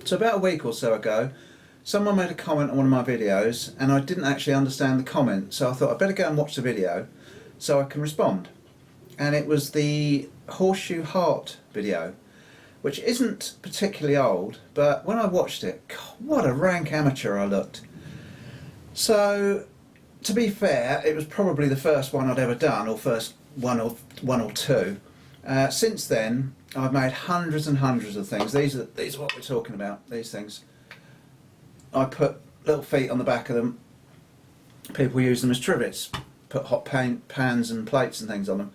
So about a week or so ago, someone made a comment on one of my videos and I didn't actually understand the comment, so I thought I'd better go and watch the video so I can respond. And it was the Horseshoe heart video, which isn't particularly old, but when I watched it, God, what a rank amateur I looked. So, to be fair, it was probably the first one I'd ever done, or first one or two. Since then, I've made hundreds and hundreds of things. These are what we're talking about, these things. I put little feet on the back of them. People use them as trivets, put hot pans and plates and things on them.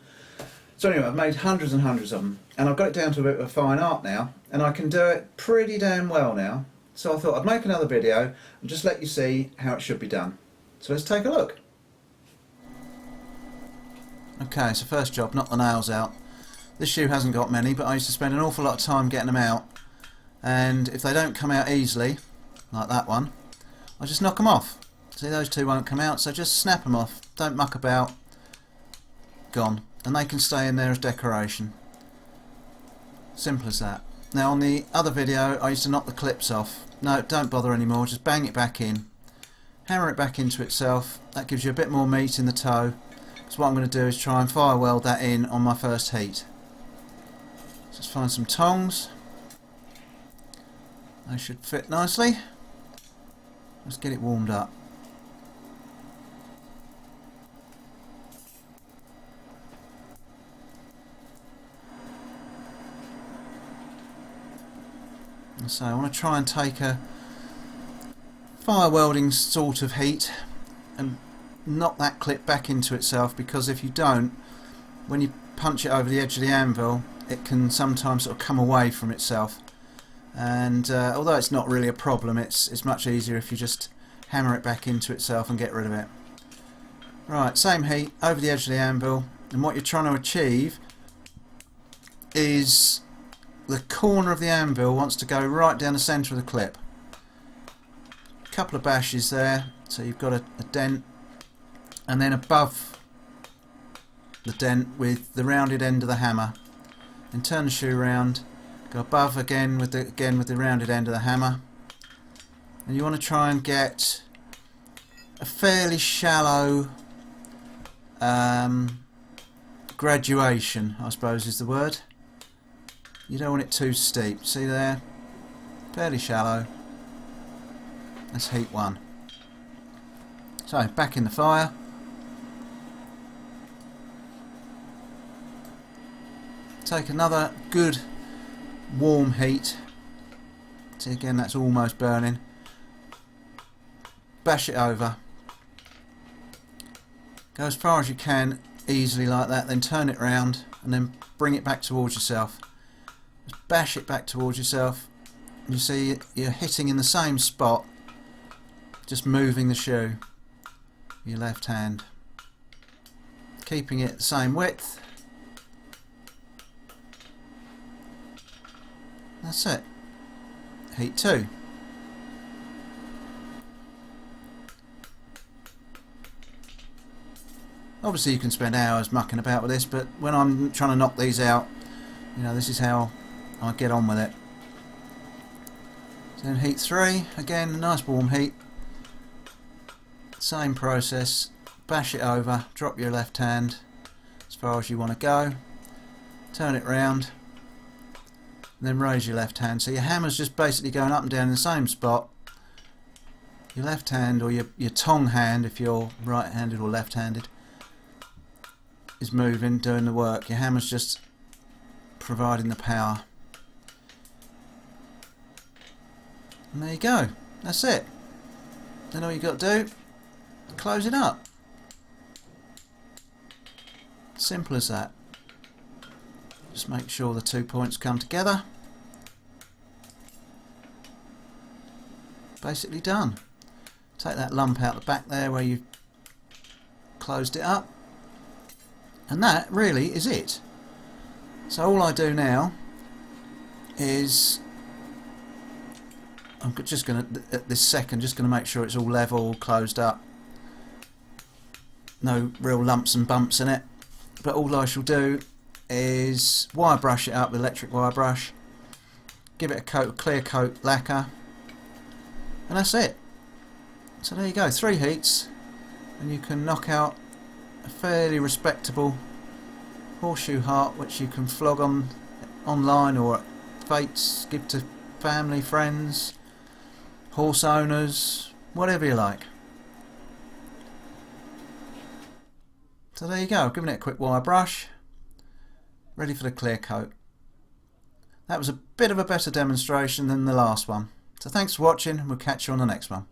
So anyway, I've made hundreds and hundreds of them, and I've got it down to a bit of a fine art now, and I can do it pretty damn well now. So I thought I'd make another video and just let you see how it should be done. So let's take a look. Okay, so first job, knock the nails out. This shoe hasn't got many, but I used to spend an awful lot of time getting them out, and if they don't come out easily, like that one, I just knock them off. See, those two won't come out, so just snap them off. Don't muck about. Gone. And they can stay in there as decoration. Simple as that. Now on the other video I used to knock the clips off. No, don't bother anymore, just bang it back in. Hammer it back into itself. That gives you a bit more meat in the toe. So what I'm going to do is try and fire weld that in on my first heat. Let's find some tongs. They should fit nicely. Let's get it warmed up. So I want to try and take a fire welding sort of heat and knock that clip back into itself, because if you don't, when you punch it over the edge of the anvil, it can sometimes sort of come away from itself. And although it's not really a problem, it's much easier if you just hammer it back into itself and get rid of it. Right, same heat over the edge of the anvil, and what you're trying to achieve is the corner of the anvil wants to go right down the centre of the clip. A couple of bashes there, so you've got a dent, and then above the dent with the rounded end of the hammer. And turn the shoe round, go above again with the rounded end of the hammer, and you want to try and get a fairly shallow graduation, I suppose is the word. You don't want it too steep. See there? Fairly shallow. That's heat one. So back in the fire. Take another good warm heat. See, again, that's almost burning. Bash it over. Go as far as you can, easily like that, then turn it round and then bring it back towards yourself. Just bash it back towards yourself. You see you're hitting in the same spot, just moving the shoe with your left hand, keeping it the same width. That's it. Heat 2. Obviously you can spend hours mucking about with this, but when I'm trying to knock these out, you know, this is how I get on with it. So then heat 3, again, a nice warm heat. Same process, bash it over, drop your left hand as far as you want to go, turn it round, and then raise your left hand. So your hammer's just basically going up and down in the same spot. Your left hand, or your tong hand if you're right-handed or left-handed, is moving, doing the work. Your hammer's just providing the power. And there you go. That's it. Then all you've got to do, close it up. Simple as that. Just make sure the 2 points come together. Basically done. Take that lump out the back there where you've closed it up, and that really is it. So all I do now is I'm just going to, at this second, just going to make sure it's all level, closed up, no real lumps and bumps in it. But all I shall do is wire brush it up with electric wire brush, give it a coat, clear coat lacquer, and that's it. So there you go, 3 heats, and you can knock out a fairly respectable horseshoe heart, which you can flog on online or at fetes, give to family, friends, horse owners, whatever you like. So there you go, giving it a quick wire brush, ready for the clear coat. That was a bit of a better demonstration than the last one. So thanks for watching, and we'll catch you on the next one.